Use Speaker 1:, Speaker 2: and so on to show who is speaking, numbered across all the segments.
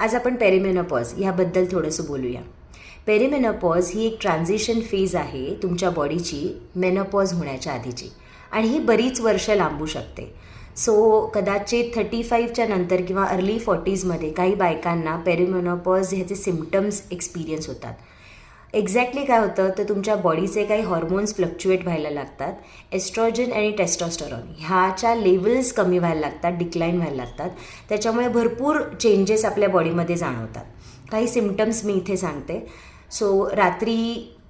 Speaker 1: आज आपण पेरिमेनोपॉज ह्याबद्दल थोडंसं बोलूया. पेरिमेनोपॉज ही एक ट्रान्झिशन फेज आहे तुमच्या बॉडीची मेनोपॉज होण्याच्या आधीची, आणि ही बरीच वर्ष लांबू शकते. सो कदाचित 35च्या नंतर किंवा अर्ली 40sमध्ये काही बायकांना पेरिमेनोपॉज ह्याचे सिम्पटम्स एक्सपिरियन्स होतात. एक्झॅक्टली काय होतं तर तुमच्या बॉडीचे काही हॉर्मोन्स फ्लक्च्युएट व्हायला लागतात. एस्ट्रोजन आणि टेस्टोस्टेरॉन ह्याच्या लेवल्स कमी व्हायला लागतात, डिक्लाईन व्हायला लागतात. त्याच्यामुळे भरपूर चेंजेस आपल्या बॉडीमध्ये जाणवतात. काही सिम्पटम्स मी इथे सांगते. सो रात्री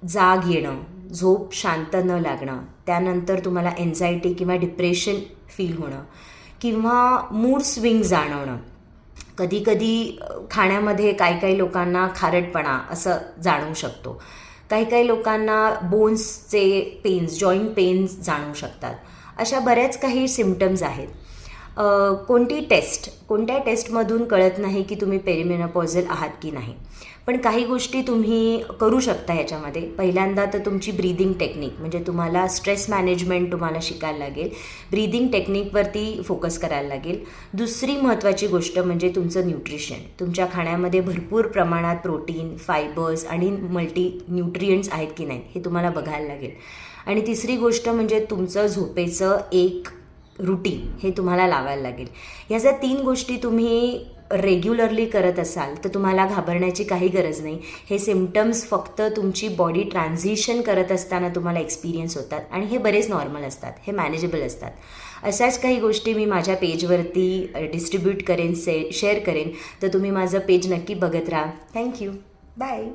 Speaker 1: जाग येणं, झोप शांत न लागणं, त्यानंतर तुम्हाला एन्झायटी किंवा डिप्रेशन फील होणं किंवा मूड स्विंग जाणवणं. कधीकधी खाण्यामध्ये काही लोकांना खारटपणा असं जाणवू शकतो. काही लोकांना बोन्सचे पेन्स, जॉईंट पेन्स जाणवू शकतात. अशा बऱ्याच काही सिम्पटम्स आहेत. कोणत्या टेस्टमधून कळत नाही की तुम्ही पेरिमेनोपॉझल आहात की नाही. पण काही गोष्टी तुम्ही करू शकता ह्याच्यामध्ये. पहिल्यांदा तर तुमची ब्रीदिंग टेक्निक, म्हणजे तुम्हाला स्ट्रेस मॅनेजमेंट तुम्हाला शिकायला लागेल. ब्रीदिंग टेक्निकवरती फोकस करायला लागेल. दुसरी महत्त्वाची गोष्ट म्हणजे तुमचं न्यूट्रिशन. तुमच्या खाण्यामध्ये भरपूर प्रमाणात प्रोटीन, फायबर्स आणि मल्टी न्यूट्रियंट्स आहेत की नाही हे तुम्हाला बघायला लागेल. आणि तिसरी गोष्ट म्हणजे तुमचं झोपेचं एक रुटीन हे तुम्हाला लावायला लागेल. ह्या जर 3 गोष्टी तुम्ही रेग्युलरली करत असाल तर तुम्हाला घाबरण्याची काही गरज नाही. हे सिम्पटम्स फक्त तुमची बॉडी ट्रान्झिशन करत असताना तुम्हाला एक्सपिरियन्स होतात आणि हे बरेच नॉर्मल असतात, हे मॅनेजेबल असतात. अशाच काही गोष्टी मी माझ्या पेजवरती डिस्ट्रीब्यूट करेन, शेअर करेन. तर तुम्ही माझं पेज नक्की बघत राहा. थँक्यू. बाय.